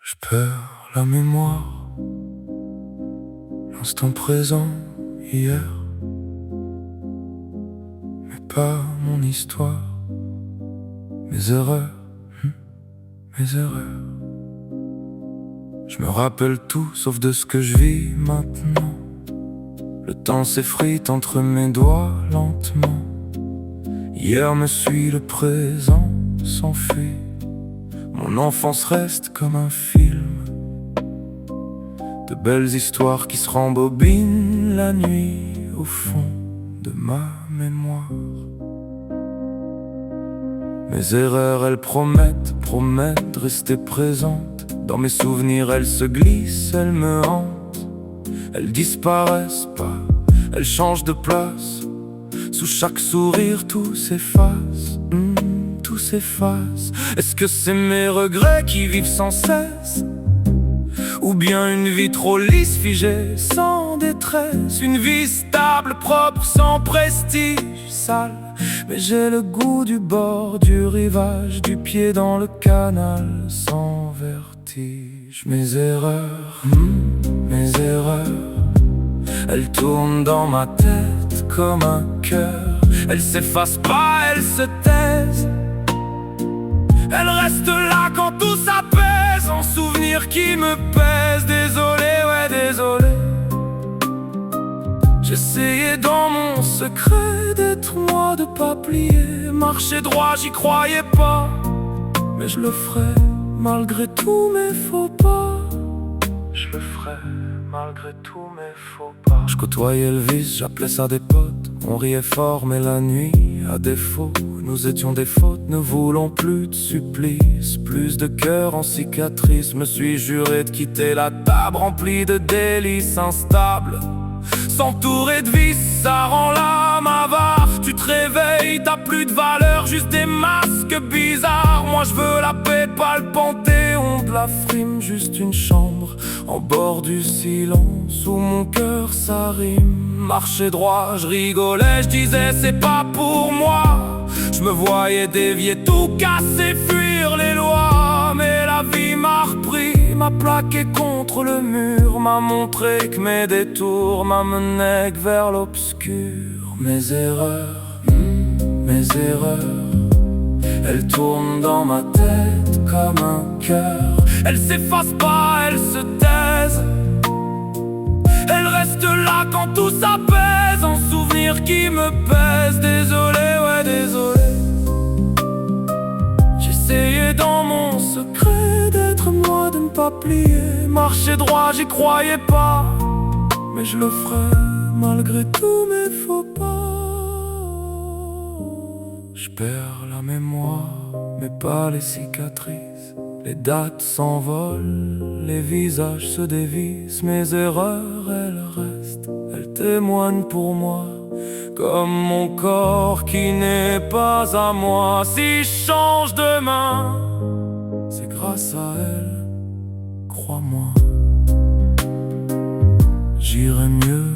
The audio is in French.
Je perds la mémoire, l'instant présent, hier, mais pas mon histoire, mes erreurs, mes erreurs. Je me rappelle tout sauf de ce que je vis maintenant. Le temps s'effrite entre mes doigts lentement. Hier me suit, le présent s'enfuit. Mon enfance reste comme un film, de belles histoires qui se rembobinent la nuit au fond de ma mémoire. Mes erreurs, elles promettent de rester présentes. Dans mes souvenirs, elles se glissent, elles me hantent. Elles disparaissent pas, elles changent de place. Sous chaque sourire, tout s'efface, tout s'efface. Est-ce que c'est mes regrets qui vivent sans cesse, ou bien une vie trop lisse, figée, sans détresse? Une vie stable, propre, sans prestige, sale. Mais j'ai le goût du bord, du rivage, du pied dans le canal, sans vertige. Mes erreurs, elles tournent dans ma tête comme un cœur. Elles s'effacent pas, elles se taisent. Elles restent là quand tout s'apaise, en souvenirs qui me pèsent. Désolé, ouais, désolé. J'essayais dans mon secret d'être moi, de pas plier, marcher droit, j'y croyais pas. Mais je le ferai malgré tous mes faux pas. Je le ferai malgré tous mes faux pas. Je côtoyais le vice, j'appelais ça des potes. On riait fort mais la nuit, à défaut, nous étions des fautes. Ne voulons plus de supplices, plus de cœur en cicatrice. Me suis juré de quitter la table remplie de délices instables. S'entourer de vices, ça rend l'âme avare. Tu te réveilles, t'as plus de valeur, juste des masques bizarres. Moi je veux la paix, pas le panthéon de la frime. Juste une chambre, en bord du silence, où mon cœur ça rime. Marcher droit, je rigolais, je disais c'est pas pour moi. Je me voyais dévier, tout casser, fuir les lois. Mais la vie m'a repris, m'a plaqué contre le mur, m'a montré que mes détours m'amenaient vers l'obscur. Mes erreurs, elles tournent dans ma tête comme un cœur. Elles s'effacent pas, elles se taisent. Elles restent là quand tout s'apaise, en souvenirs qui me pèsent. Désolé, ouais, désolé. J'essayais dans mon secret d'être moi, de ne pas plier, marcher droit, j'y croyais pas. Mais je le ferai malgré tous mes faux pas. Je perds la mémoire, mais pas les cicatrices. Les dates s'envolent, les visages se dévissent. Mes erreurs, elles restent, elles témoignent pour moi, comme mon corps qui n'est pas à moi. Si je change de main, c'est grâce à elle, crois-moi. J'irai mieux